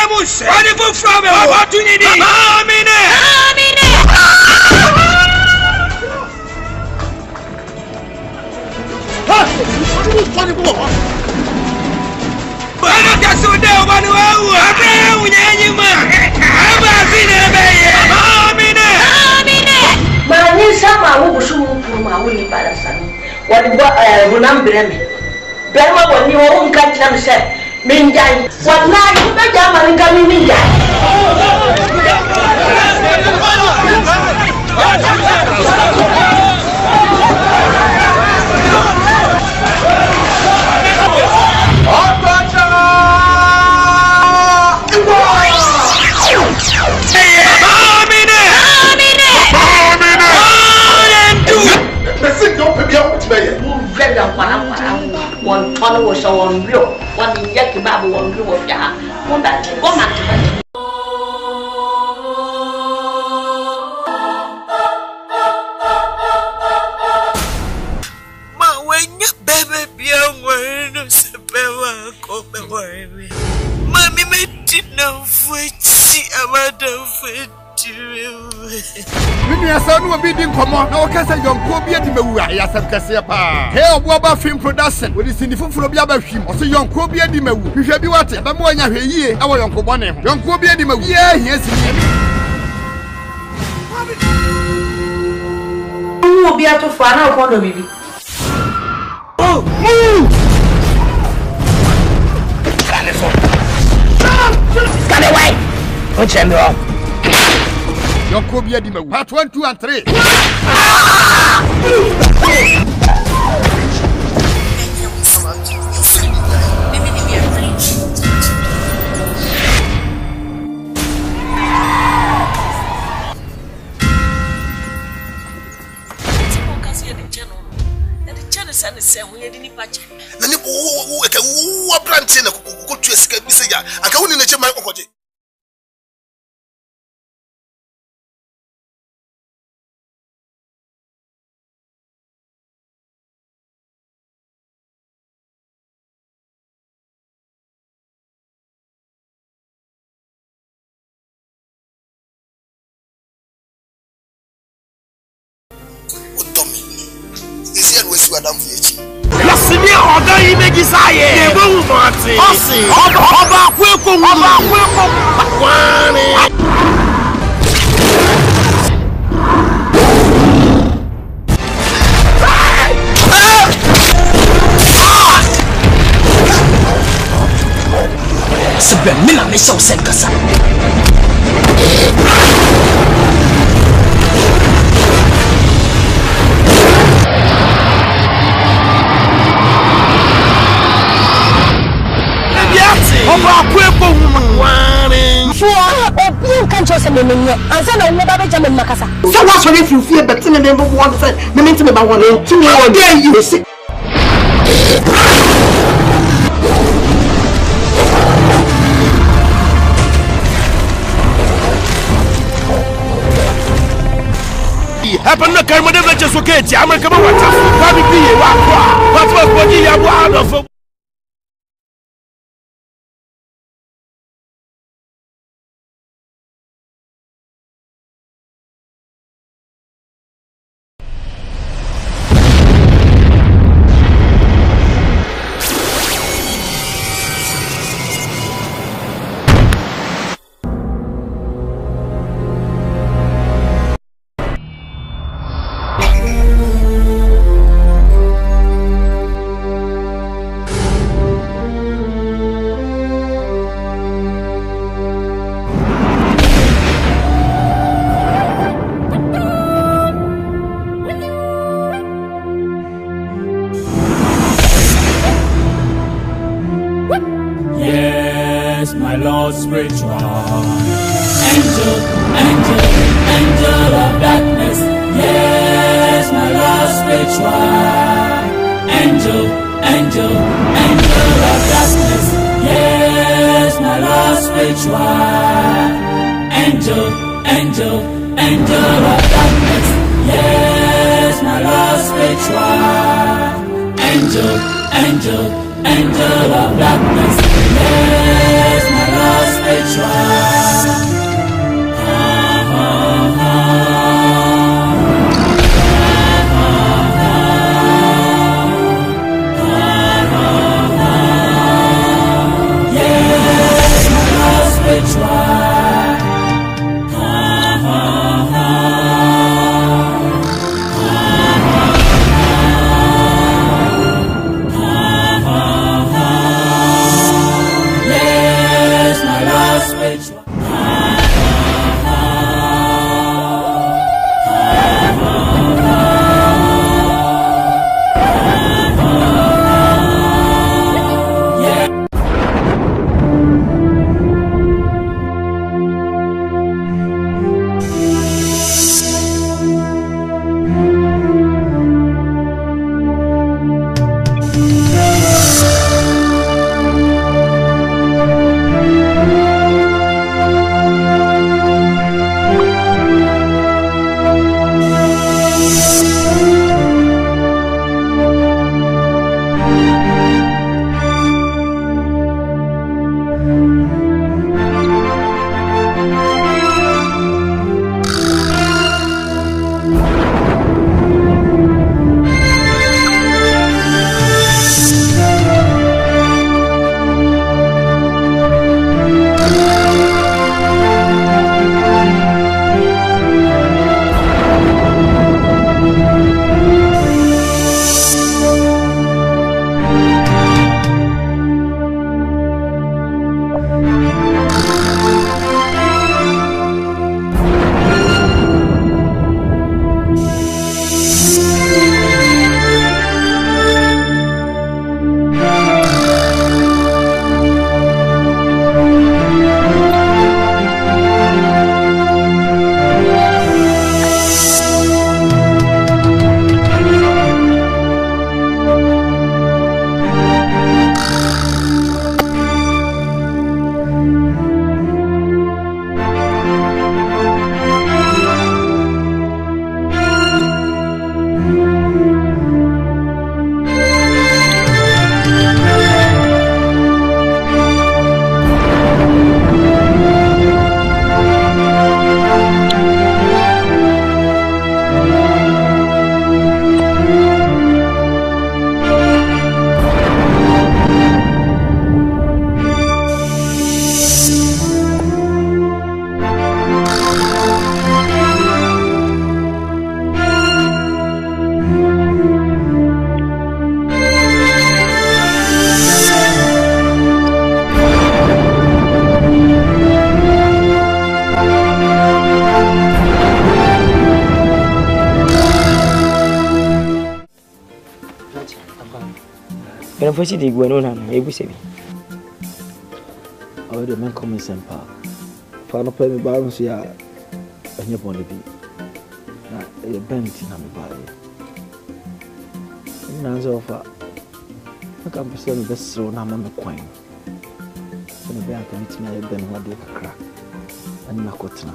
Yamus, what if you from opportunity? Amine! I don't get so down, but I'm you, man. I'm a sinner, but when someone who should from my way by the sun, what will number me? Berma, when you won't catch them, said, Minjai, what night you bet Yaman coming Minjai? One tunnel was so on blue, one in Yakibabu on blue of Yaha, one back to woman. Ma, when you baby, young one, is a better come away. Mammy made it no foot, see about the foot. Mimi asanu will be in common. Now, Cassa, young Kobe, Yasam Cassia. Here, Waba Film Production, with the Sinifobia by him, or so young Kobe Dimu. You shall be what? But more than a year, our young Kobane. Young Kobe Dimu, yes. Who will be out of fun out of me? Oh, move! Stand away! What's wrong? Young Kobe Dimu, part 1, 2, and 3. Lasimi oga imeji saye. Ebo mati. Osi. Oba kweko. Wani. Sebe mina me show sen kasa. Oba kweko wani. You can't just say me, and so I never jam in Macassa. So what's if you feel better than the one thing? The minute about 1 or 2 or dare you see. Happen to come with the just okay. I'm going to come over. What was body out of? Yes, my Lord spiritual angel of darkness. Yes, my Lord spiritual angel of darkness. Yes, my Lord spiritual angel of darkness. Yes, my Lord spiritual angel of darkness. Yes, my Lord. Can I see the guano? Maybe say, oh, the man comes and pa. For no play me balance here, and you're going to be. Now, a bent in a body. Nan's offer. I can't present the so now, I'm a coin. So the bear can eat me a ben what they crack. And Nakotna.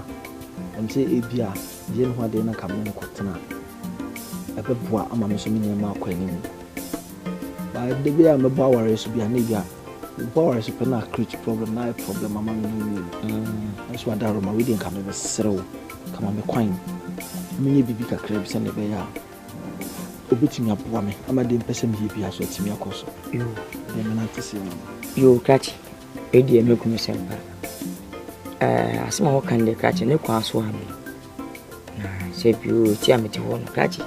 And say, Abia, Jen what they come in a cotana. A pepua, I'm a so many mark coining. By the way, I'm a bower is to be a nigger. The bower is a create problem, my problem among you. That's why that room reading come over zero. Come on, the coin. Many big crabs and the bear. Obiting up woman, I'm a dim person here as well to me. You, the man to see you catch a dear milk myself. As my can they catch a new class one. Save you, tear me to one catch it.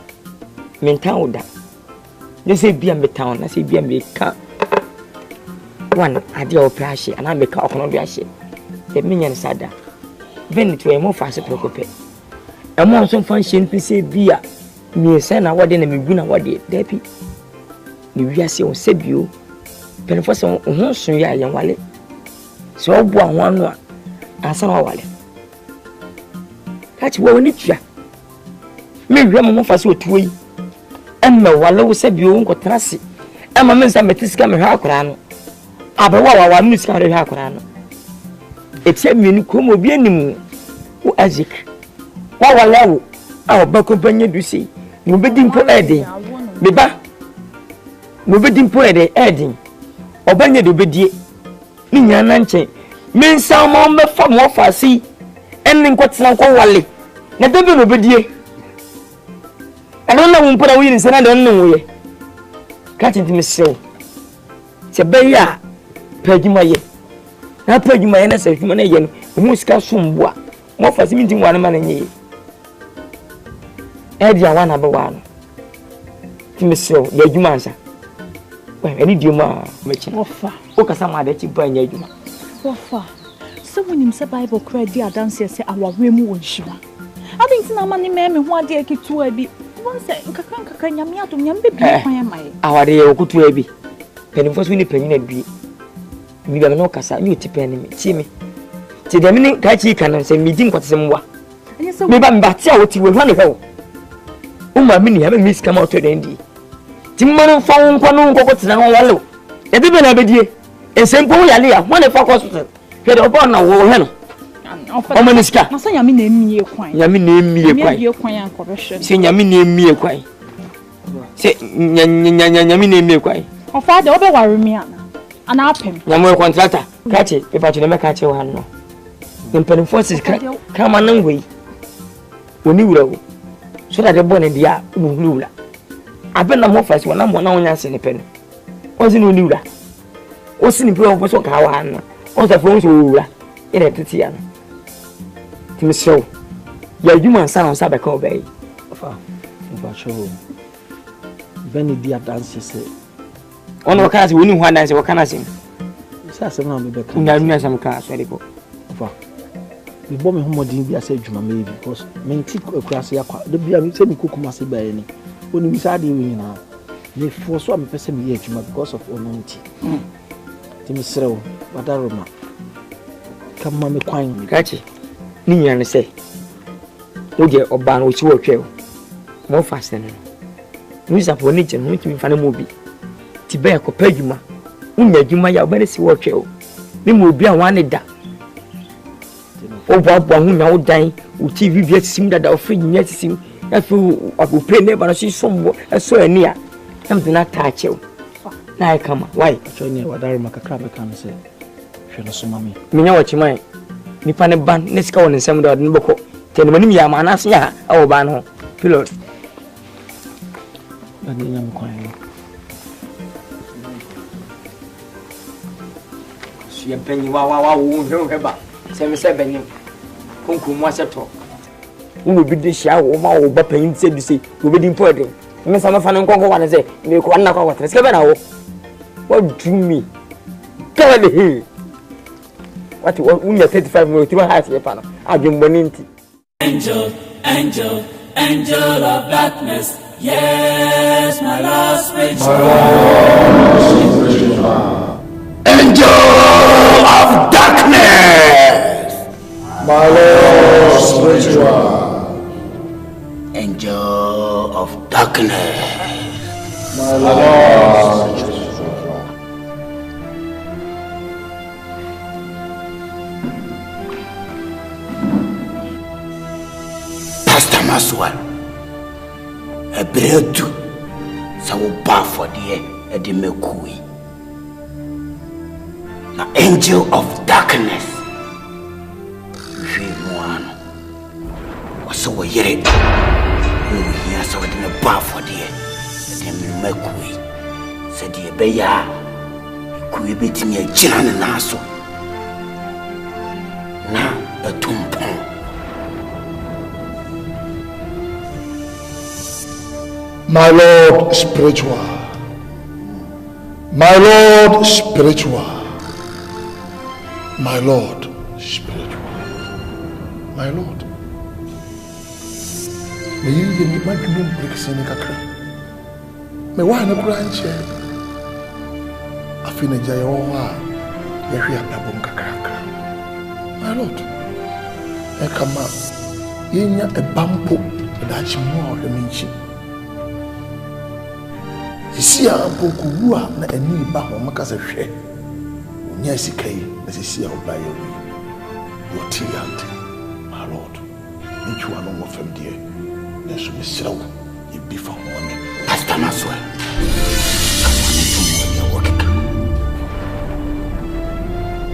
Mean town that. They say be a town, I say be a make one idea of passion, and I make a conviction. The minion sada. Then it were more fast preoccupy. A more some function, say beer. Me send a word in a miguna what did, Debbie. You say, save you. Penfoson, who soon ya young wallet. So, one, and some wallet. That's what we need ya. Me, Ramon for so two. Emma wallow said you got trusty. Emma means I'm a tiscam hakurano. Abawa, one miss carry hakurano. It's a mini como bien who azik. Wawa, our back companion, you see. No bidding for adding. Beba. No bidding for adding. Obanya do biddy. Ninya Nanche. Men some on the farm of I see. Ending what's not called Wally. Never been obedient. I don't know who put away and I don't know where. Catching to me so. It's a bear. Peggy my ye. Now peggy my NSA human again. Who is Casum what? More for meeting one man in ye. Edia one number one. Timmy so, your humansa. Well, any duma, making offer. Oka some other cheap by your duma. Offer. Someone in the Bible cried, dear dancer, say our women sure. I think no money, ma'am, and what dear keep to a bit. Once a Kakanya to Yambi, our dear good to a bit. Penny was winning penny be. We have no cassa, you tip enemy, see me. See the minute Kachi can say meeting what's some more. Maybe I'm back what you will run ago. Oh, my mini haven't missed come out to the end. Timon found one what's now wallow. Every day, and same boy, Alia, one of our hospital. Head upon a wall. Omaniska. Yami name me a coin. Yami name me a coin correction. Say Yami name me a coin. Say Yami name me a coin. Or father over Warmiana. An apple. Yamo contractor. Catch it if I never catch your hand. The penny forces come on and way. When you roll. So that the bone in the air will lula. I've been a more fast when I'm one on in a penny. Wasn't no lula. What's in the pro was a cow? What's the phone's lula? In a Titian. Timmy so. Your human son on Sabaco Bay. If I show Benny dear dances. On what cars we knew one dance or can I sing? Says a man with some cars ready for. The bomb home didn't be a sage, maybe because men tick across the be a semi cook must be any. When we started doing now, they force one person because of anonymity. Timmy so, but I remember. Come, mammy, quine, catch it. Nian say, would you or ban which will kill more fast than Miss Aponich and went to find a movie. Tiberico Peguma, you might better see what kill. Then will be a one that. Oh, Bob, who now dying, with TV yet seem that our friend yet seem that you will pay never see some so near something not touch you. Now I come, why? Join me, what I remark a crab can say. She knows, mammy. Me know what you mind. Nipan ban let's go on some dog in Boko. Tell me, Yamanas, ya, our ban, pillow. But I'm quiet. She a penny, wow, won't ever. 77 Kunkum was at all. Who will be the shower or Bappin said to say, you will be important. Miss Amafan Congo one say, make one knock out. What do me? Tell me. What you 35 minutes to have your panel? I've been winning. Angel, angel, angel of darkness. Yes, my Lord spiritual. Angel of darkness. My Lord spiritual. Angel of darkness. My Lord spiritual. Pastor Maswell, a bread too. So bar for the Edimekui. Now, angel of darkness. So we hear it. We hear so in a bar for the Edimekui. Said the Beya, could be to me a Jiran and Naso. Now, a tumpon. My Lord spiritual. My Lord spiritual. My Lord spiritual. My Lord. May you give me my dream breaks in a crack. May one a branch. I feel a jayoa. Every abum crack. My Lord. I come up. In a bamboo that's more than me. Sisi a bokuwa na ani ba ho makasa hwe onya sikai na sisi a oba ye wi yoti ante my lord nchua no mo fam die na so me siraw e bi fa ho me pastor Maswell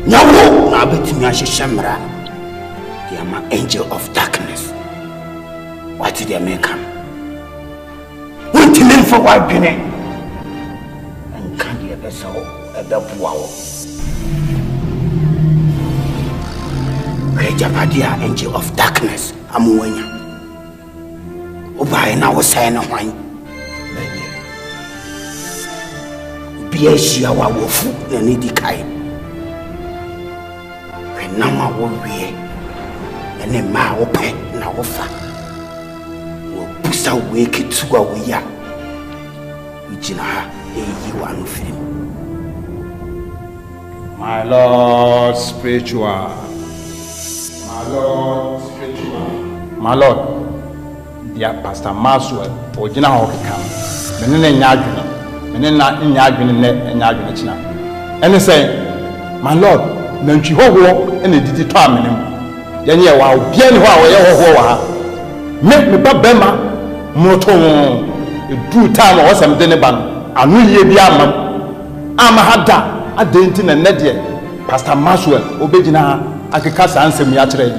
Nyawo na betimi ahyehyemra. They are my angel of darkness. What did they make him? What did they for white penny? And can't you ever so a double Japadia, angel of darkness, Amuanya. Oba na was saying wine. Be a shia wa wofu na nidi kai. When now I will be and a ma open na wofa. Wo pusa wake to a weya. Wijina you are no film. My Lord spiritual. My Lord spiritual. My Lord, dear Pastor Maxwell, Ojina Hokam, Menina Yaguna, Menina Yaguna China. And they say, my Lord, Nanchiho, and the determining. Yanya, wow, bien wow, make me Babema, Moto, do time or some Deneban, and really be Amahada, a dainty and Nedia, Pastor Maxwell, Obedina. Akikasa answer me actually.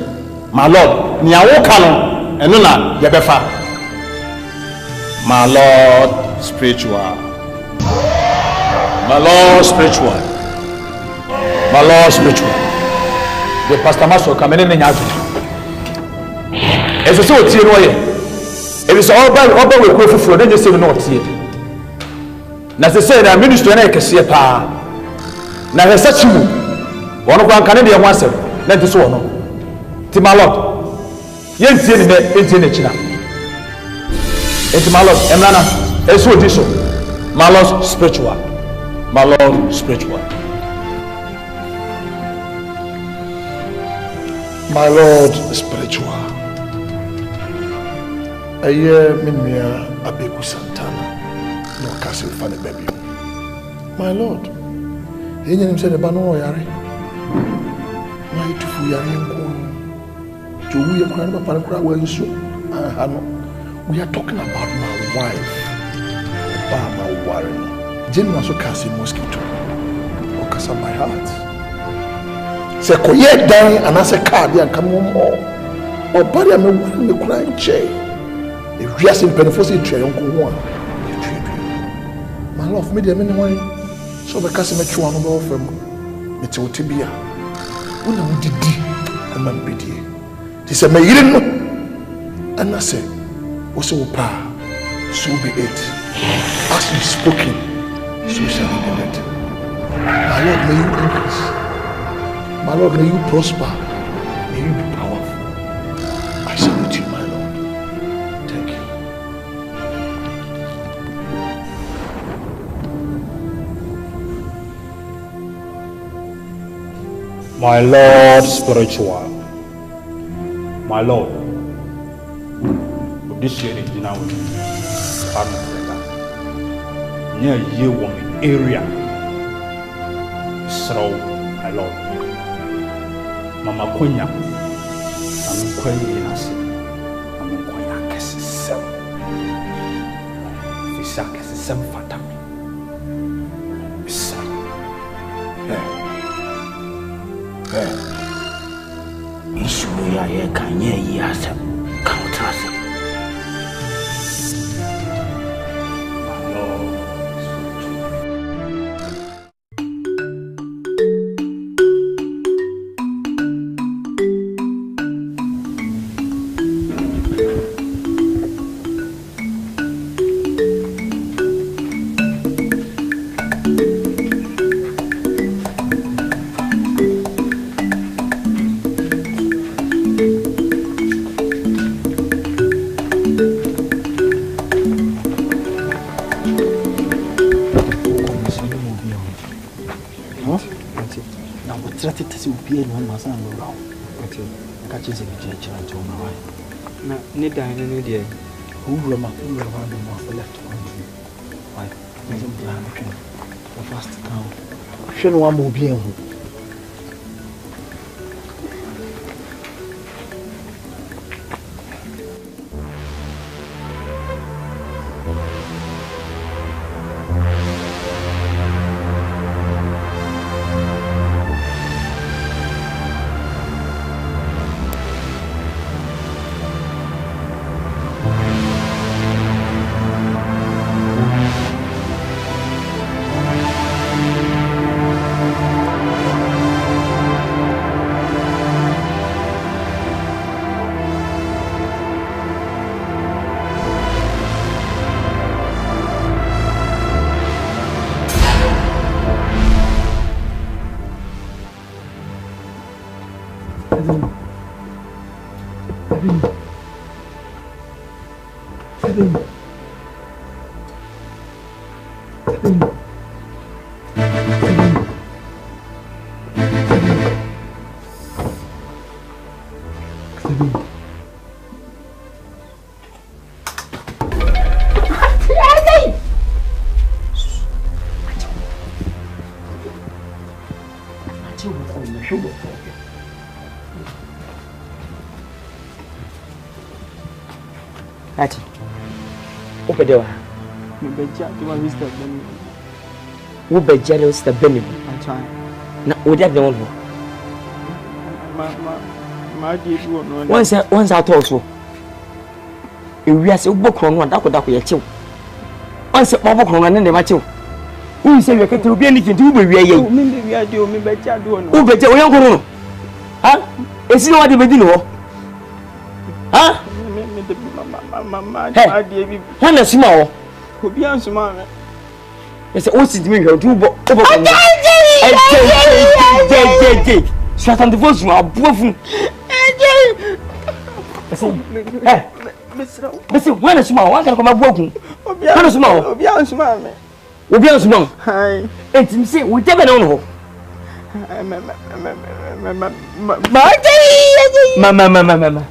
My Lord, ni awokano enuna yebefa. My Lord spiritual. My Lord spiritual. My Lord spiritual. The Pastor Maso come in nya adu. Ese so tie no ye. E bi so oba we ko fufuro na je se no tie. Na se say na ministry na ekese pa. Na hesa chimu. Wono kwa kan de ho asem. Let this one. My Lord. Yes, it's in China. It's my Lord. Emlana. It's what this. My Lord spiritual. My Lord spiritual. My Lord spiritual. A year minmia abeku Santana. No castle for the baby. My Lord. He didn't say the bano yare. To we are talking about my wife. My Warren. Jane was a mosquito. Or my heart. Say, Koye dying and as a card and come home more. Or body I'm wearing the crying chair. If we are in Penfosi tray, Uncle One. My love, me, the minimum. So the customer chew on over it's Otibia. When I did a man biddy. This a maiden, and I say, also pa, so be it. As you spoken, so shall it be let. My Lord, may you increase. My Lord, may you prosper. May you be powerful. I salute you, my Lord. Thank you. My Lord spiritual. My Lord. This year is now near you woman area. So my Lord. Mama Konya. I'm quite innocent. I'm quite a kiss. Fisak is some fatam. Issue ya kanye yasa counterse. One more bien. Ati. Ope dewa. Mbeja dewa Mr. Benny. Wo beja dewa Mr. Benny. Atwa. Na odi de won ho. Ma di du no. Once ato so. Ewiase wo bokro no adako ye chew. Once mo bokro no ne ma chew. Wo se we kete obi ani tinti wo be wi aye. Mi be wi ade o mi beja do no. Wo beja wo yanko no. Ha? Esi no wa de bedi no. Ha? Mama, Hana suma wo. Obi ansuma me. Yes, o si dimi hwe tu bo. Swatan de vozu abuafu. Bese, wana suma wo, wana ko mabuaku. Hana suma wo. Obi ansuma me. Obi ansuma. Hai. Entim se wo tebe na wo ho. Mama.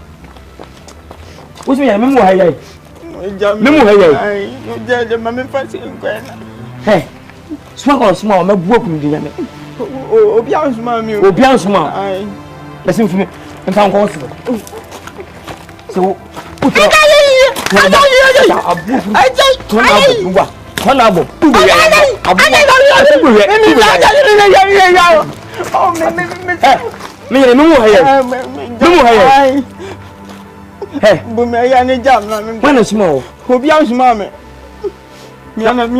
What's me? Memo hayai. Memo hayai. Ja mama fasi nkwena. Hey. Suma ko me buo kum di nyame. Obi ansuma mi. Obi ansuma. Ai. Listen for me. Ntan ko so. So, puto. Hey, bumi ya ne jam na me. When small. Obi ansuma me. Miana me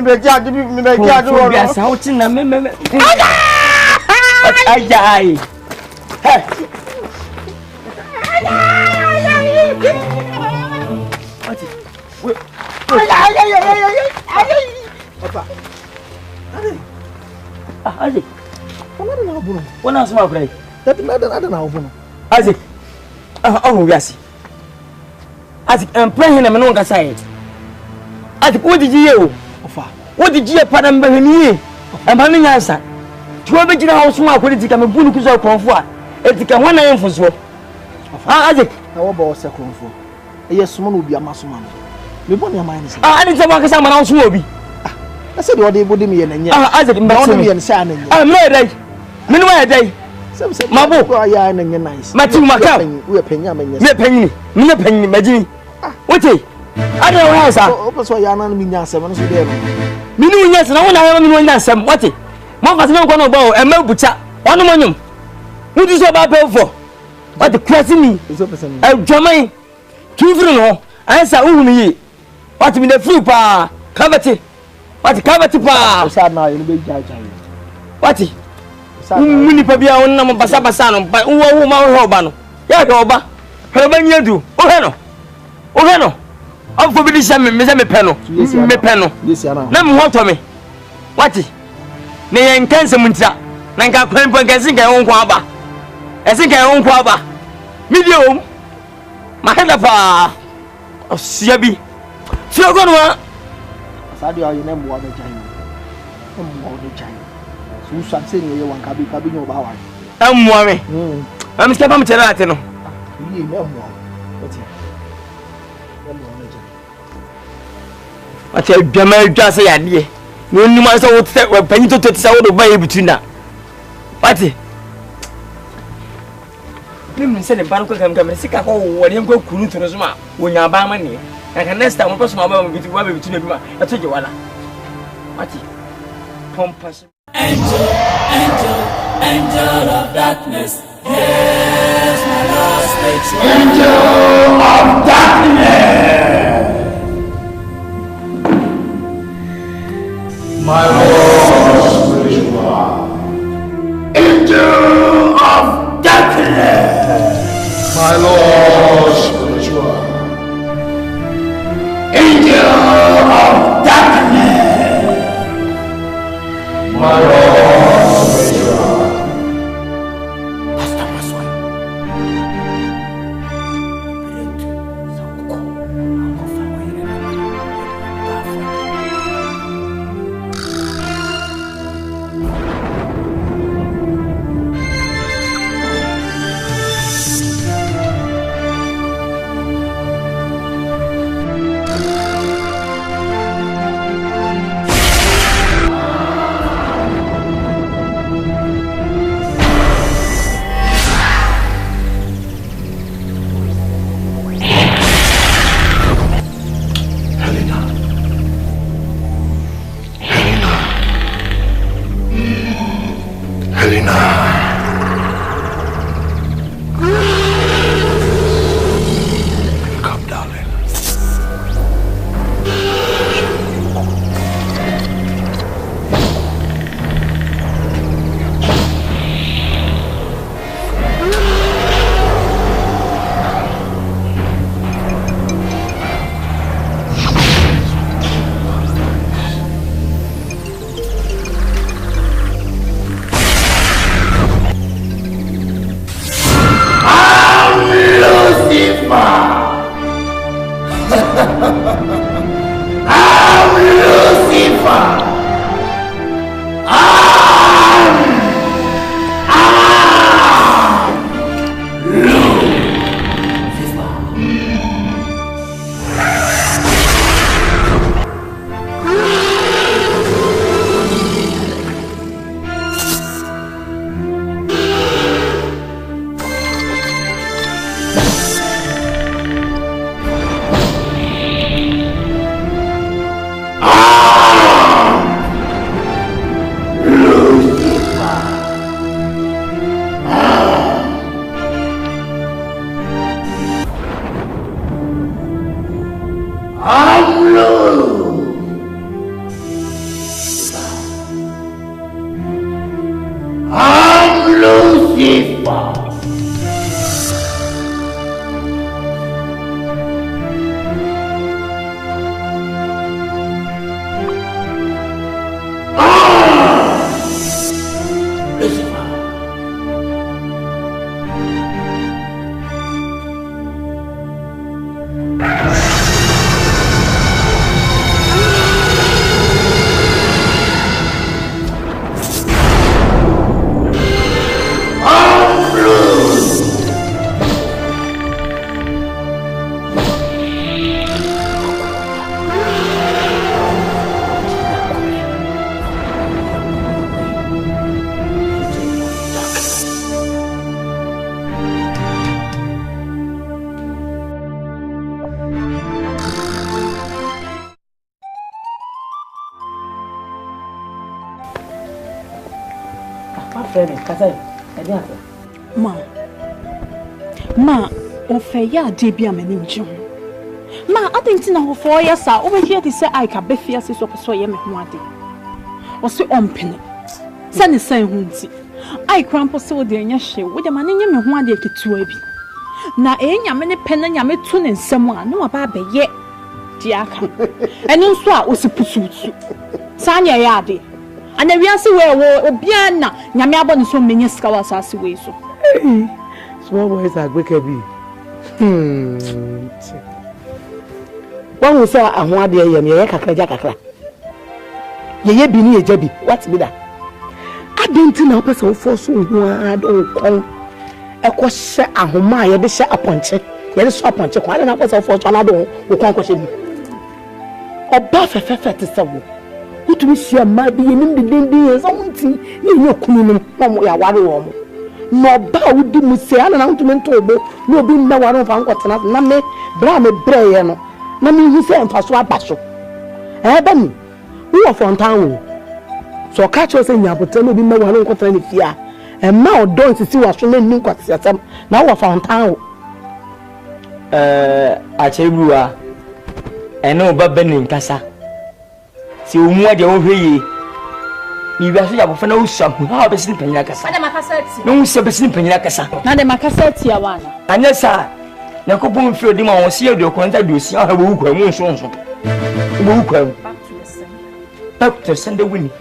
be jadu me be jadu wo. Obi asa o ti na me. Ajai. Hey. Papa. Aje. Kamara na obuno. Wona asuma brai. That na obuno. Aje. Oh, yes. As plan him no kasa e. Ati what did you? Ofa. What did you padam be ni? Amba me nyansa. Tuwa be gina ho so ma politika me bunu kuzo konfo a. Etika hwana yemfo so. Aje. Na wo ba wo se konfo. Eye somo no obi amasoma no. Me boni amai ni se. Ani se ba kasa ma na so obi. I said what they body me na nya. Aje mba me en sa na nya. Me dai. Me no wa dai. Mabo ya na nya nice. Mati maka. We penya menya. Me penyi. Me penyi majini. Wote. Ada wa hausa. O so ya na mi nya asem no so dey. Me no nya asem na wona ya me no nya asem. Wote. Mo fa se me ko no ba o e ma bucha. Ono mo nyum. Wudi so ba pe fo. Wote kwasi mi. E dwamai. Kifiri no. Ansa uhunu yi. Wote mi de free pa. Kavati. Wote kavati pa. Sa na yo be jaja. Wote. Muni pa bia wonna mo basa no. Wo ma wo ba no. Ya ka oba. He ba nyadu. O he no. Afọ bi di sha me pe no. Me pe no. Na me ho to me. Wati. Ne yen kanse muntia. Na nka kwan po nka sinka won kwa aba. Esinka won kwa aba. Medium. Ma heda pa. Osia bi. Fi ogo no. Asade ayo na mbo ba jan. Mbo do jan. Su sa se ni ye wan ka bi nyo ba wa. Ammo me. Am ske ba me tere ate no. Yi me mbo. Ati biama dwa se yade no nima se wo te panyi to se wo do ba ye bituna ati nim se ne ban ko kam sika ko wo ne ko kunu to no so ma wo nya ba ma ne aka next time ko so ma ba bitu wa bituna bi ma eto je wala ati pompas angel of darkness, yes my Lord speaks. Angel of darkness, my Lord spiritual. Angel of darkness, my Lord spiritual. Angel of darkness, my Lord spiritual. Pastor Maswai. Ma, ofeya debia menim jom. Ma, adenti na hofo ya sa, over here to say I can be fierce so so ye me ho ade. O se ompene. Sa ne san hunti. I crampo so de nya hye, wo de mane nya me ho ade ketua bi. Na enya me ne pena nya me tu ne nsam a, no aba ba ye. Di aka. Eno nso a o se pusutu. Sa nya ya ade. Ana wiase we wo obia na nyame abo ne so menye sika wa asase we so. Small boys are quicker be. One will say, I want the ye kakra. Ye be near Jabby. What's be that? I didn't know person for so I don't call a question. I whom I be set upon check. There is upon check. I don't know what's for Tonado who can't question me. Or buff a fat is some. Who to miss your might be in the dindy as something in your coon from where I want. No bow di musse ana na ntumi ntobo no bi mma waro fa nkotena na me bra me breye no na me hu se mfa so abaso ba ni wo fontan wo so ka cho se nyabote no bi mma waro nkotena ne fia ma odo nsisi wa so na nni nkotesam na wo fontan wo achebuwa eno baba ni nkasa si omu ade wo hweye ni wiase ya bofana usam ha be sin panyina kasa na makasati no usam be sin panyina kasa na de makasati ya wana anya sa na ko bom fi odi ma won se odi okonta dosi ha bo ukwa mu nso bo ukwa back to send the winning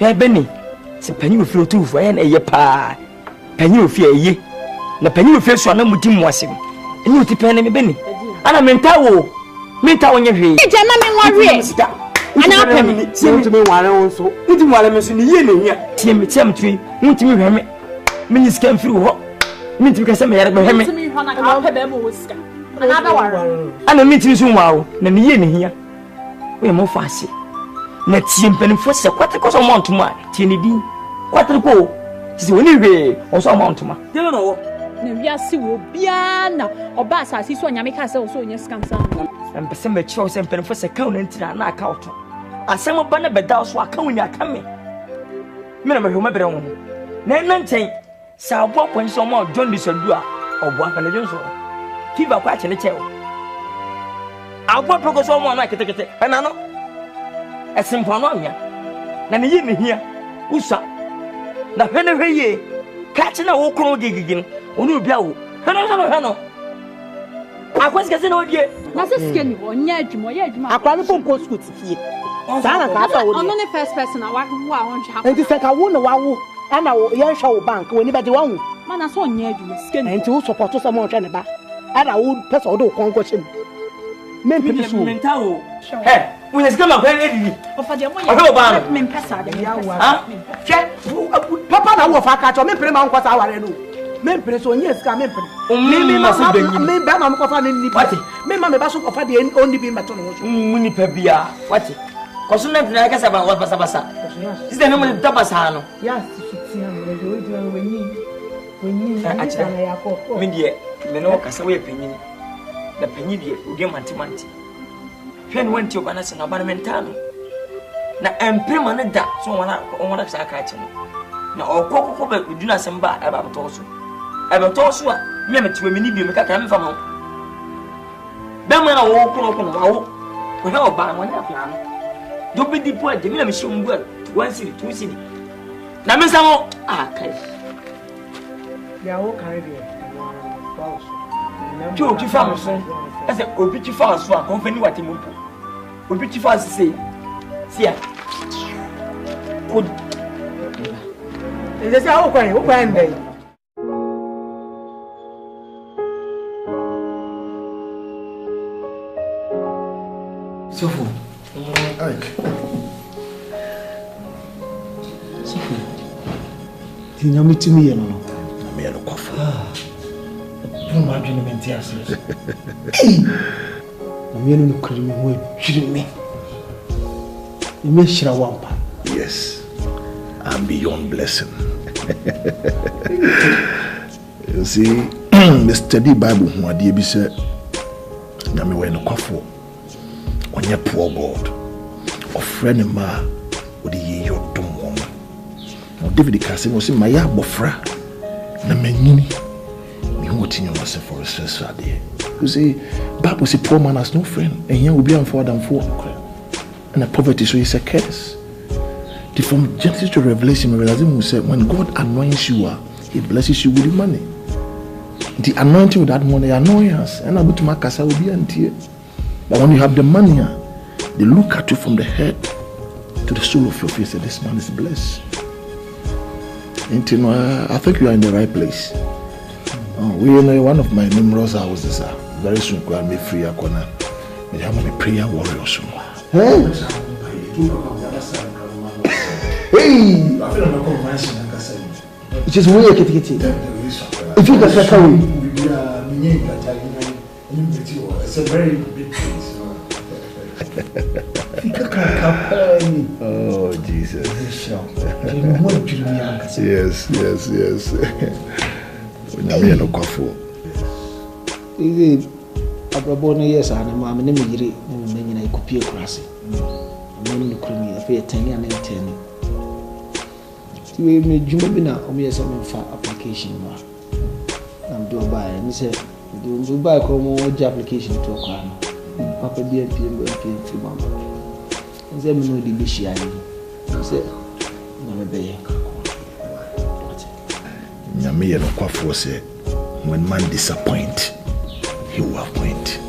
ya beni se panyi fi otufu ya na eye pa panyi fi eye na panyi fi so na mudim wasem eni oti pen na me beni ana mentawo nye hwe e jama me nwawe ana pem ntimi ware won so ntimi ware me so ni ye ne hia tiemi tui ntimi hwe me me sika mfiri ho me ntimi kasa me yare me hwe me ntimi hwa na ka pe be mo sika ana ba ware ana me ntimi so nwawo na ne ye ne hia we mo faase na tiempani fo se kwate ko so montuma tie ne din kwate ko ti woni hwe o so montuma de no wo na wiase wo bia na oba asase so nyame ka se o so onya sika nsa empese me chiwo se mpani fo se ka wona ntina na aka oto asem ba na beda so aka woni aka me na me homa bere ho na nten sa abo kwan so ma John Disadu a obo aka na Johnson fiba kwa chene chewo abo poko so ma na ketekete na no esimpo no anya na ne yi ne hia usa na hwene hweye ka che na wo kro gigigi no onu bia wo hano akwesike na odie na se skeni onya adwuma ya adwuma akwa no pompo school tifie sana ka fa wo ono ne first person wa wo a wonhwe ha enti se ka wo no wa wo ana wo ye hwa wo bank woni be de wo mana so onya adwuma skeni enti wo support so mo hwe ne ba ana wo pesa wo do konko chim mempe so mentawo we is come akwa edidi ofa de mo ya mempesa de ya wa ha che papa na wo fa ka cho mempere ma nkwasa aware no mempere so onye ska mempere me ba ma ko fa ni me ma me ba so ko fa de oni bi mbato no so muni pa bia wati ko so na tena ka sa ba wa basa sisi no mo ta basa no ya sitia mo de wenyi acha na yako me die me no ka sa we panyin na panyin die odi mantimanti hwen wanti obana se na obana mentano na empema ne da so wona sa ka achi no na okokoko ba duna semba aba beto so a me metiwe mini bi me kaka me fama Bema na wo kono wo. Wo he oba mo na afia no. Do be di point, me na me shom well. 1 city, 2 city. Na me samo kai. Ya wo kan dey. Jo ki fa mo so. Ese obi ki fa so a company wati mo po. Obi ki fa say. Sia. Good. Ese say wo kwan ndai. Sofu. Sofu. Ti nyame timi ye no. Me no kwafo. Don't imagine me ntiase. Na me no kuri me ho adwiri me. Me shira wampa. Yes. I'm beyond blessing. You see, the study Bible who ade bi say nyame we no kwafo. Onye poor God. Ofrene ma odi ye your dom won. David Kassim was in my abofra na manyini. What in your for a stress idea? You see, Bible say poor man has no friend, and here will be on for than for. And the poverty so is a curse. From Genesis to Revelation, we say when God anoints you, He blesses you with money. The anointing with that money annoyance, and I go to my casa will be empty. But when you have the money, they look at you from the head to the sole of your face, and this man is blessed. And you know, I think you are in the right place. We know one of my numerous houses are very soon going to be free. I'm going to have a prayer warrior soon. Hey! Hey! I feel like I'm convincing. It is way kitty. If you can take away, it's a very big place. Oh, Jesus. Yes. Nyame no kwafo. Ige abrabo no yes ana ma me ne yire me nyina ikopie kurase. Me no krumi afi etani ana etani. Ti we me djuma bi na o me yesa me fa application ma. Am do buy me say do buy ko mo application to kwa no. Papa bi MP fi mama. Nze me no di bi shia ni. Say na me be Nyame no kwafo say when man disappoint he will appoint.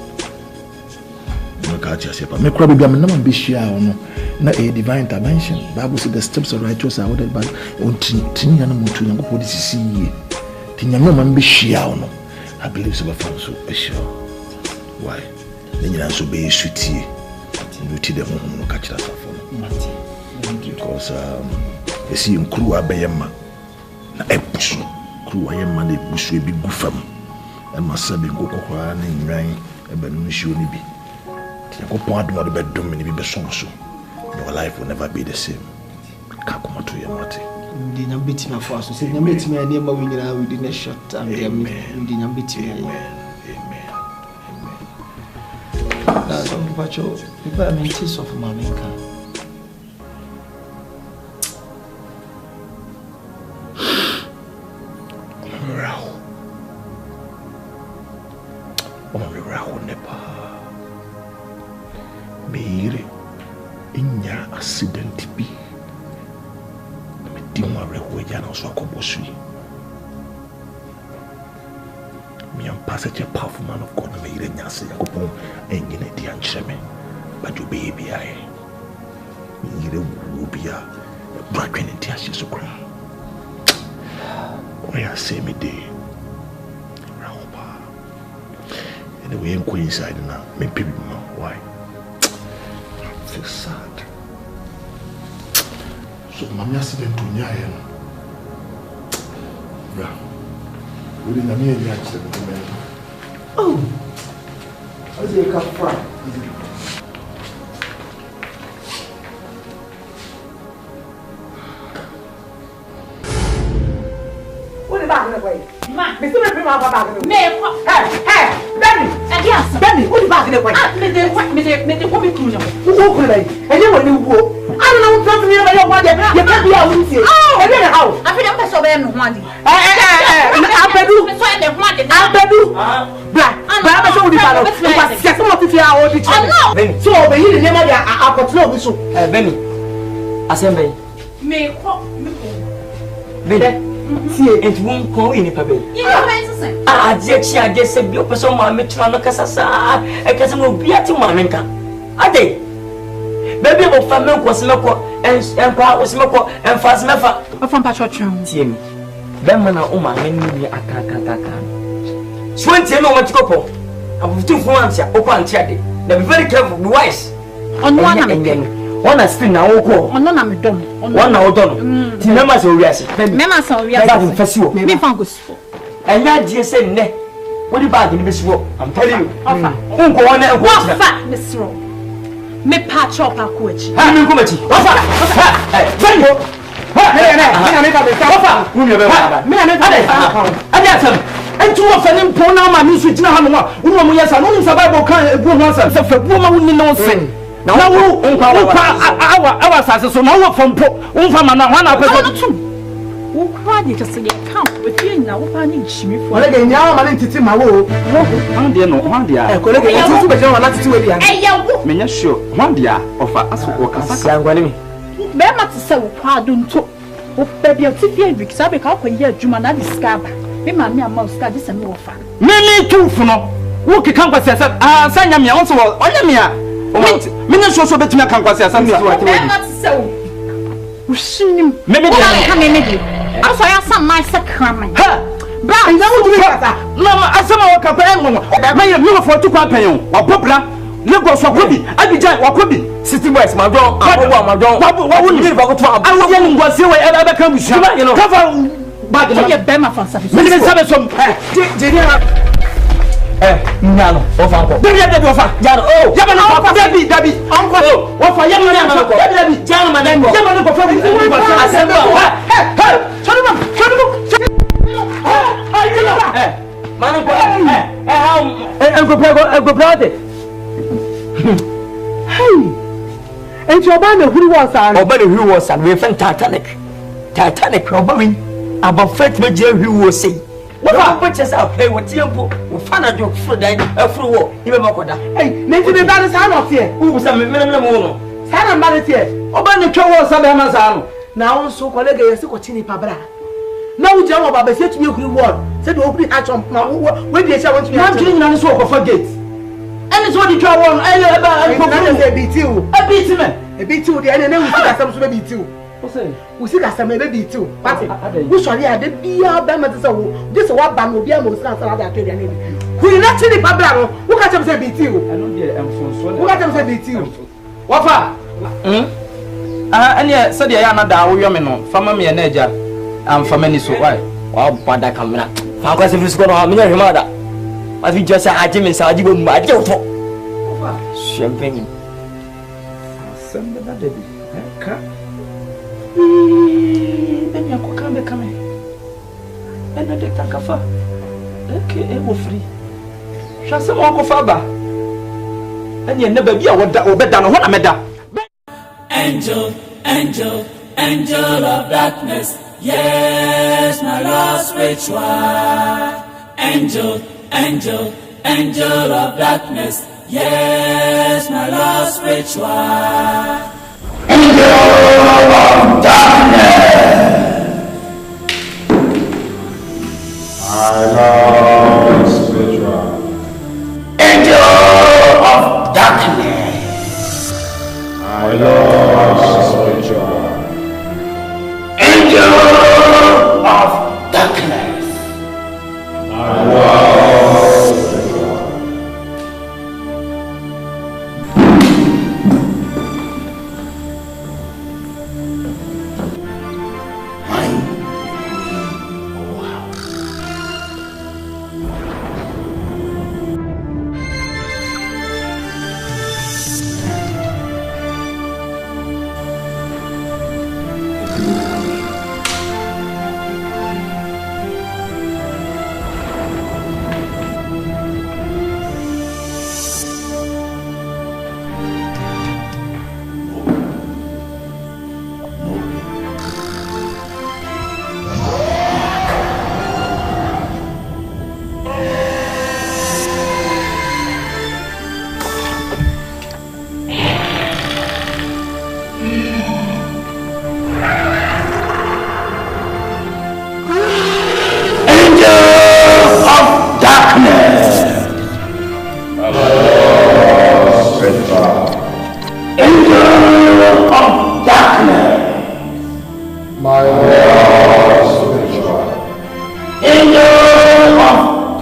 No catch yourself. Me kura be am na man be share no na a divine intervention. Bible says the steps of righteous are ordered by tin ya na mutu nyango podi sisi ye. Tin nyame man be share no. I believe so before so sure. Why? Then you so be sweetie. You ti dem no catch yourself no. Because you see nkuru abeyema na epusu kru aye ma na epusu ebi gufam e ma sabe ngokokwa na nwan e ba no hio ni bi ti yakopon adom de bedom ni bi be so your life will never be the same ka kuma to ye mate ndi na biti na for so say na biti me na ma we nyina we di na short and ndi na biti me amen so pacho people am tis of mamenka accident bi me di mo areho ya na so akobosu me am pass such a powerful man of God na me ire nyase yakopon engine di ancheme ba jo baby ai me ire wu bia bra twen di ashe so kra o ya say me dey raoba anyway en ko inside na me baby ma why I feel sad. So mami accident to nya ye no. Bra. We dey na me nya accident to me. Oh. As you come from. What about the way? Ma, me still bring my bag. Hey, Benny. Yes. Benny, what about the way? Me dey come to you. Who could I? And you when you go. I don't know what to do about your body. You can't be out with you. Oh, and then how? I feel I'm so bad no one. Abedu. Bra. Bra, be so di balo. What I will be telling. So over here, the name of I got no so. Benny, Asante. Me Benny. See, it won't call in a paper. Ah, Jexy, I guess a bio person, my Mitrano Casasa, a cousin will be at Maminka. Are they? Baby of family was Mako and Pa was Mako and Fast Mefa from Patron. Tim. Bemana Oma, many Akan. Swenty no much couple. I was 2 months, open chatty. Now be very careful, be wise. On one again. One has still now go. On none I'm done. One now done. Members of Rias. Members of Rias. Festival. Me found good. And that dear said, ne. What about in this work? I'm telling you. Uncle, one and what fat, Miss Rowe. Me patch up a coach. I'm in committee. What's that? Thank you. And two of them pour now my music now. Woman, yes, I know it's a Bible kind of once and a woman who knows sin. Now, our sasses, so now from Umfam and one of who cried it to say, come with you now, finding Shimmy for again. Now, I didn't my woe. One dear, no, one dear. I could have to do it. Many sure, one dear of us who work as a Bear must say, pardon to baby of Tiffy, because I become when you're Jumana discover. Me, my mouse got this and more fun. Many two for no. Who can come with us? Send me also, Olamia. Minister so bet me can kwase asante so ati we see him maybe they come in maybe I saw some my sacrament ha bra you know do that no asama wa kapa en me me for to kwa pen wa popla Lagos wa kobi Abidjan wa kobi City Boys ma don wa woni ba ko to awu ye ngwase we e be kan busu you know cover bag no ye be ma fan service me sabe so Nano, Ofanko. Dabi ofa. Jaro. Oh, Yama no ko Dabi. Onko. Ofa yama no ko. Dabi. Jaro madango. Yama no ko fa. Asembo. Hey. Choni. Manu ko. How? Go proud. Hey. And your band who was an Obani who was and we found Titanic. Obani. About faith major who was say. What purchase up pay with tempo? We found a joke for that a free war. Even Makoda. Hey, maybe the bad is out here. Who was a minimum? Sana Marit here. Obani Chowo Sabamazano. Now, so colleague is to continue Pabra. Now, John Baba said to me, who won. Said, open hatch on when they want to I'm killing on so forget. And it's what you try one. I beat you. A beat man. A beat you, the enemy will see some baby too. We see that some baby too. But who shall I be our Bama? This is what Bam will be a most answer. Who is not chilling Pablo? Who got them say beat you? I don't get who got them say beat you? Wafa? And yet, so the Yana Dow, Yamino, Family and Edja, and for many so why? Wow, but that come now. How was it going to have your mother? As we just said, I didn't say I didn't buy your talk. Champagne. Send the baby. Ben ya kukambe kame Benedicta kafa eke wo free Chance mo ko fa ba Anye ne ba bia obeda no ho na meda Angel of darkness yes my Lord spiritual Angel of darkness yes my Lord spiritual Angel of darkness, my Lord spiritual. Angel of darkness, my Lord spiritual. Angel of darkness, my Lord spiritual.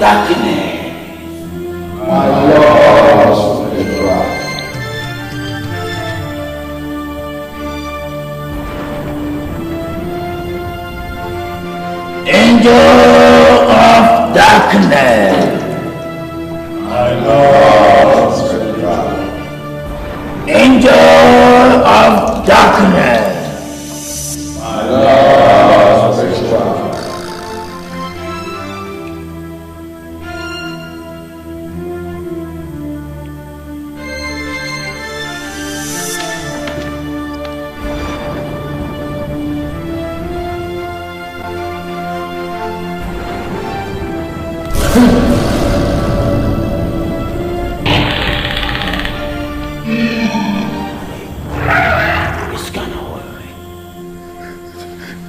darkness. My Lord spiritual. Angel of darkness. My Lord spiritual. Angel of darkness. My Lord spiritual.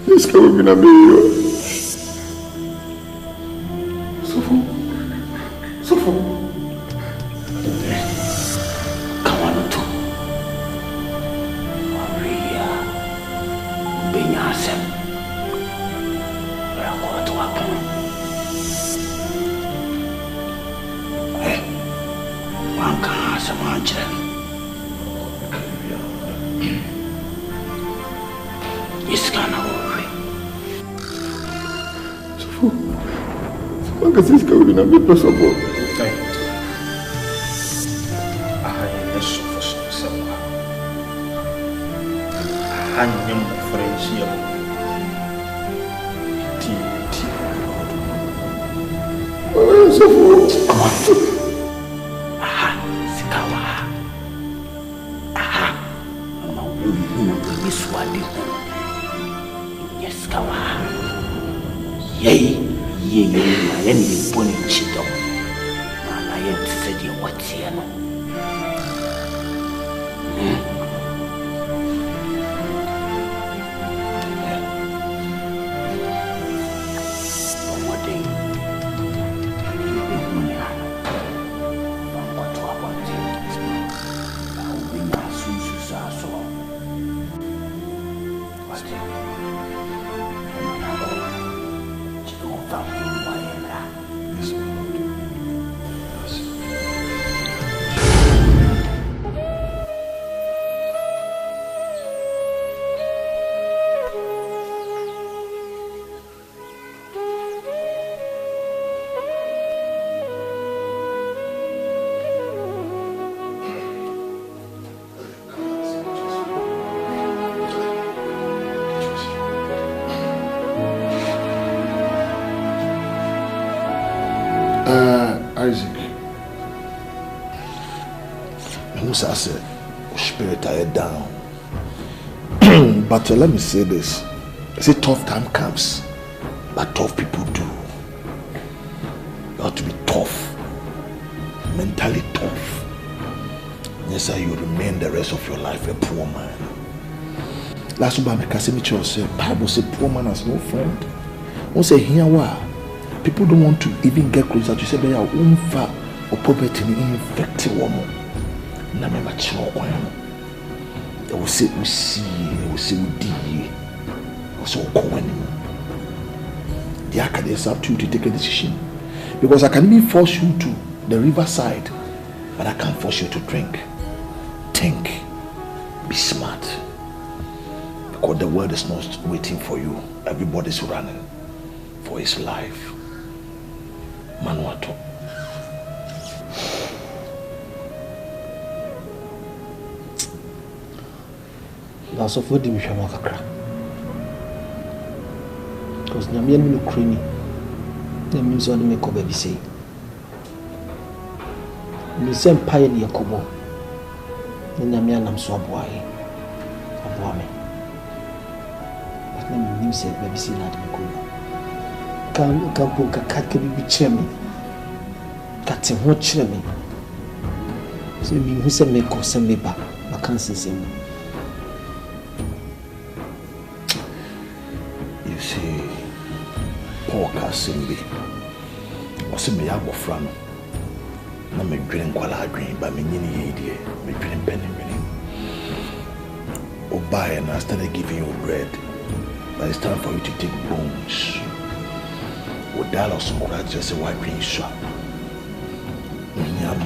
This guy will be a million. So Come on, to Maria Benyasem. What to happen? One can have some angel. It's gonna worry. So this guy will be a million. Aha, Sikawa. Aha, Mama, we swadi. Yes, Kawa. Yay, I am the bonny chido. I am to say the what's here. Isaac, Musa said, spirit are down. But let me say this. Say tough time comes, but tough people do. You have to be tough, mentally tough. Yes, sir, you remain the rest of your life a poor man. Last time I said, Bible said poor man has no friend. Won't say here why. People don't want to even get closer to say they are unfair or poverty in infecting woman. Na me mature one. They will say we see, they will say we did. Also common. The Akan is up to you to take a decision. Because I can even force you to the riverside, but I can't force you to drink. Think. Be smart. Because the world is not waiting for you. Everybody's running for his life. Manuato. Lots of food in Shamakakra. Because Namian no creamy. The means on the make of baby say. The same pioneer Kobo. The Namian am so boy. A boy. But Namian said baby see not me cool. Can book a cat can be chimney. Catting what chimney. So you who said me cause me back. I can't see him. You see, Paul Casimbi was a me of Fran. No, me drinking while I drink, but me nini idea, me drinking penny winning. Or buy and I started giving you bread. But it's time for you to take bones. What dialogue so that just a white being shot.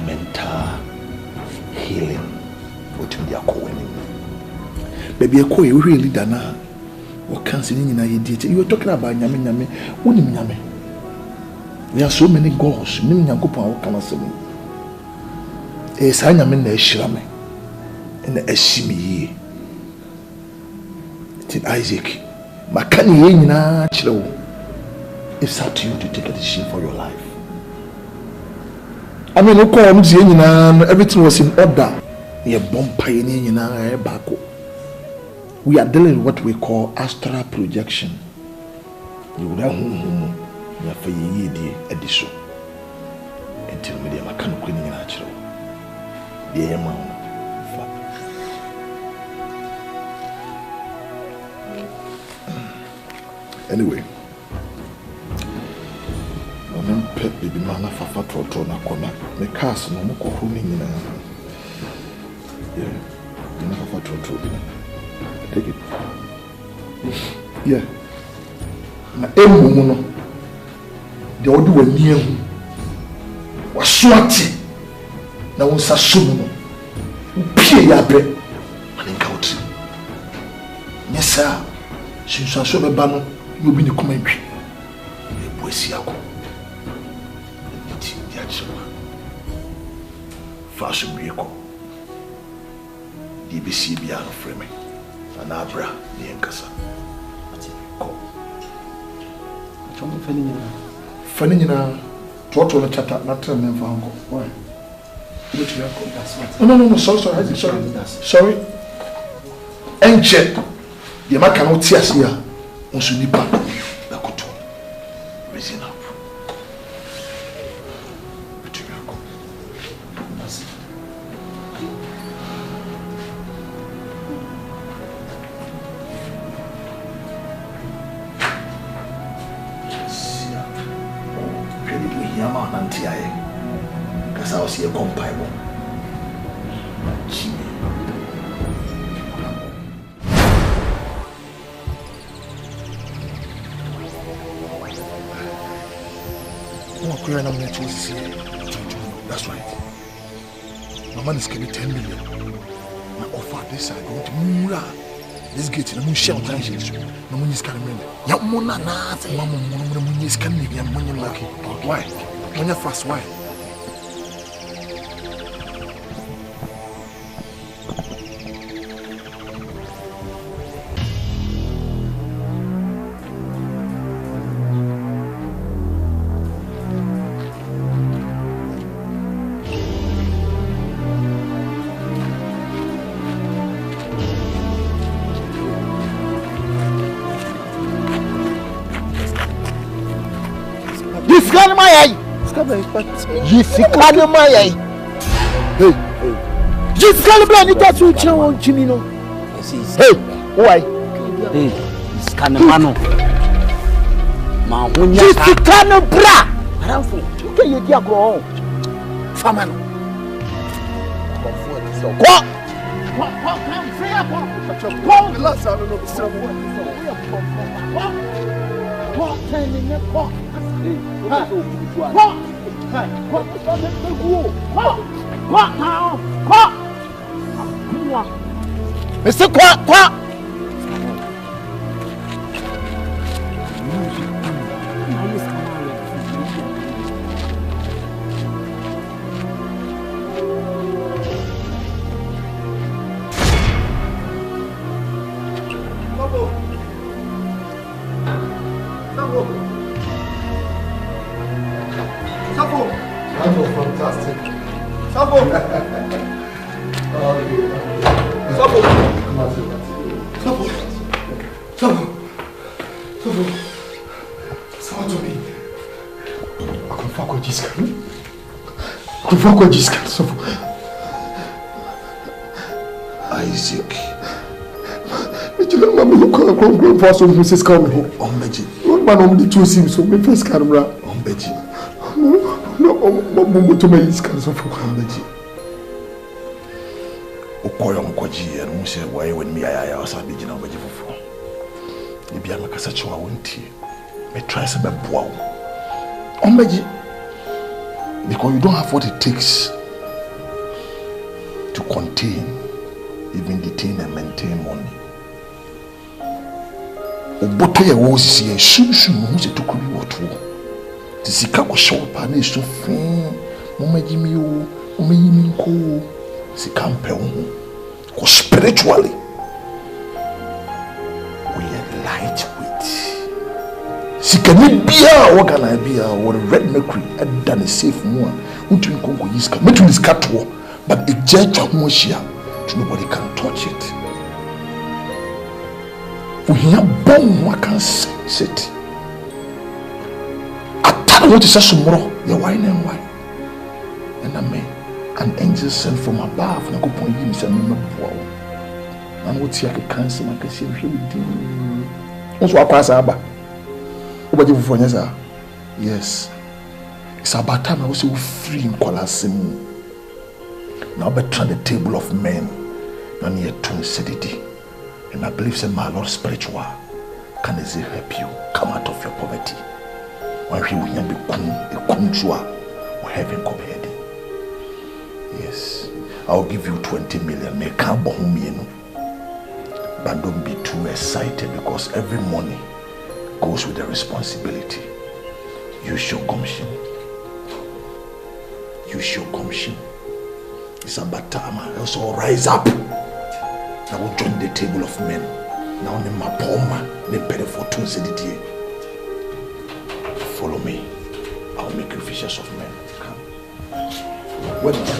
Mental healing. What you are calling. Baby, I call you really Dana. What can't you are talking about Yami. Unim Yami. There are so many goals. Nimyankupa can say. I am in the Shrame and the Eshimi. It's Isaac. Makani natural. It's up to you to take a decision for your life. I mean, everything was in order. We are dealing with what we call astral projection. You would have for a edition until media mechanical natural. Anyway, I'm pet baby mana fafa to na kona. Me cast no moko huni na. Yeah, you know fafa to. Take it. Yeah. Na emu no. De odu wa niam. Wa swati. Na wonsa somu no. Pie ya bre. Maninka oti. Nyesa. Shinso so be ba no. You be the commentary. You boy see ako. Ti dia chwa. Fashion vehicle. DBC bia no frame. Na abra ni enkasa. Ati ko. Chomo fani nyina. Toto na chata na tell me fa anko. Why? Which you are that's what. No, sorry. Enche. Ye maka no ti ase ya. Onso nipa na koto raising up between your go that's yes yeah really we hear man anti aye cuz I was here compile That's right. My man is getting 10 million. Now offer this I go to Mura. This gate in the moon shell transit. No one is coming in. Yamuna na Mamma is coming in when you're lucky. Why? When you're fast, why? Hey, just calibrate it as you change, Jimino. Hey, why? Hey, it's Canamano. Just Canabra. Can you get go? Famano. What? Mr. Quack. Fantastic. Sabo. Sabo to me. I can fuck with this guy. Sabo. Isaac. You know, I'm going for some Mrs. Coming. One man on the two seems so my first camera. On Betty. No, to me is cancer for Hambeji. Okoyom Koji and Musa, why when me I was a big number before. Maybe I'm a Casachua won't he? May try some bow. Because you don't have what it takes to contain, even detain and maintain money. Obote ya wo sisi ya sunsun mu se tokubi woto. Ti sika ko show pa na so fin. Mo magimi o, mo yimi nko. Sika mpe wo. Ko spiritually we are lightweight. Sika ni bia wo kana bia wo red mercury and done a safe mo. Untu nkonko yiska. Metu ni skato but it just ho hia. Nobody can touch it. We have born one can sense it. I tell what is a tomorrow, your wine and wine. And I mean, an angel sent from above, and I go point him, say, no, and what's here, I can't see my case. What's what pass Abba? What you for yes, it's about time I was so free in Kolasim. Now, better the table of men, and yet to sedity. And I believe that my Lord spiritual can easily help you come out of your poverty. When he will be kunjua or heaven come head. Yes, I'll give you 20 million. May come home, but don't be too excited because every money goes with a responsibility. You show commission. You show commission. It's about time I also rise up. I will join the table of men. Now the mapoma, the better for 2 cediti. Follow me. I'll make you fishers of men. Come. When did he?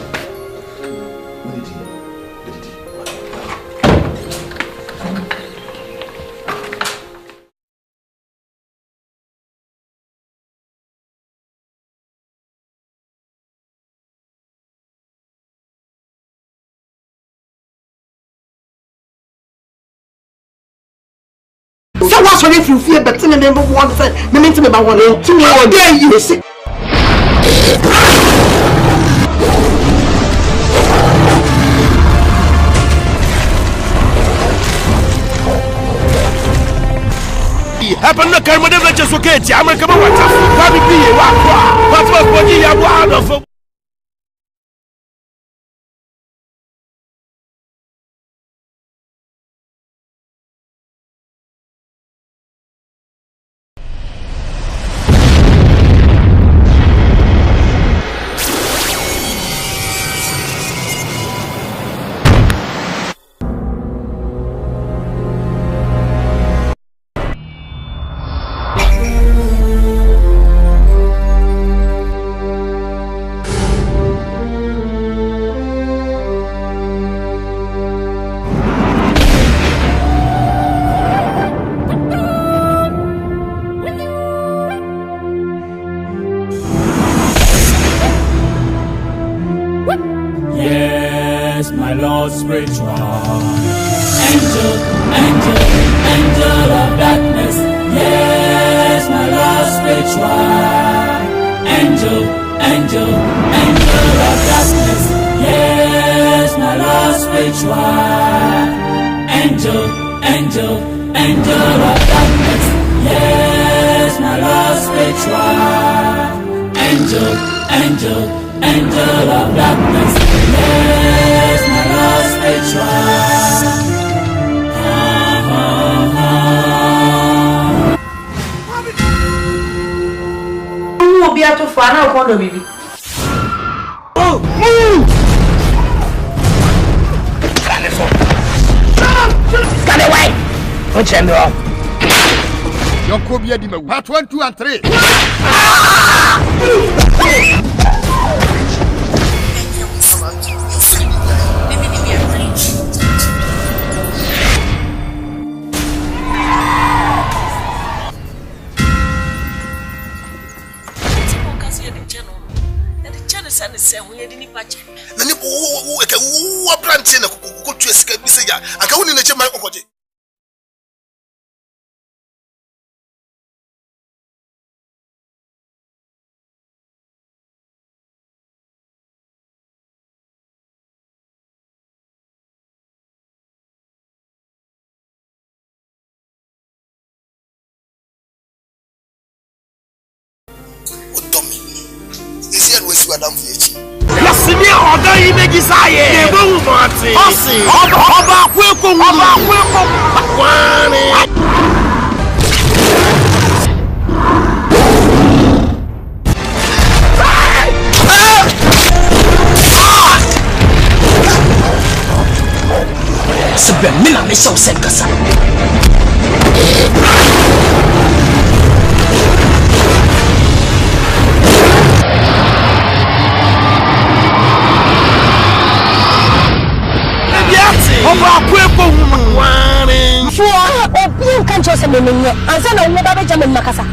So what's when if you fear but in the name of one thing, me mean to me about one two more dare you see. Happen no come whatever just okay, I'm come on. Baby be what body ya one of spiritual angel, angel, angel of darkness. Yes, my Lord, spiritual angel, angel, angel of darkness. Yes, my Lord, spiritual angel, angel, angel of darkness. Yes, my Lord, spiritual angel, angel, angel of darkness. Yes, my Lord, spiritual. Who will be able to find out what baby? Oh, move! Stand away! What's your name? Your Kobia Dima, part 1, 2, and 3. Nani wo branch na ko tuesika bi se ya aka woni na chema okoje tu adam fiechi Lasimi oga imeji saye ebo umati osi oba kweko kwani Sebe mina mesha usenkasa Oba kweko wani Fo obi kan chose memenye ansa na wo ba be jam makasa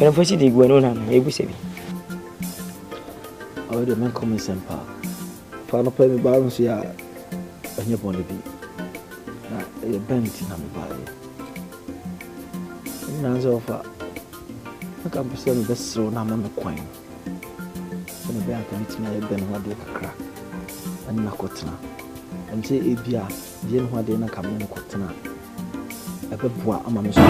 Fosi di gweno na ebusebi. O de men come sempa. Fa no pe mi ba nso ya anya bon bi. Na e benti na mi ba ye. Na zo fa. Aka pese mi beso na ma me kwan. So no be aka nti na e ben ho de kakra. Ani na kotena. Nti e bia je no ho de na ka me kotena. E be boa ama me so.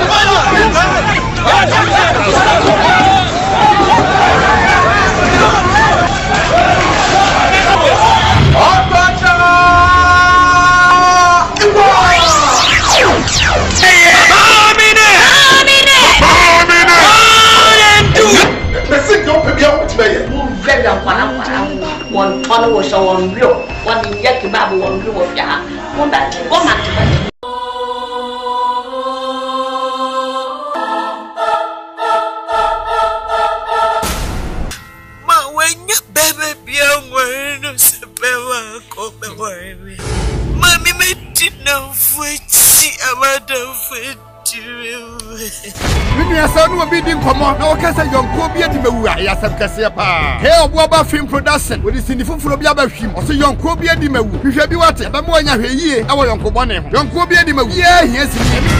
Wallahi, one was on real, one in Yakibabu, one blue of Yaha, one that woman. Mommy made no food, see a lot of food. Minya sa no bi din komo na waka sa yonko bi adi mewu a ya sab kase pa he obuaba film production we sindi fufuro bi abahwim o so yonko bi adi mewu hwehwe bi wate ba mo anya hwe yie e wo yonko bone ho yonko bi adi mewu ye hia sindi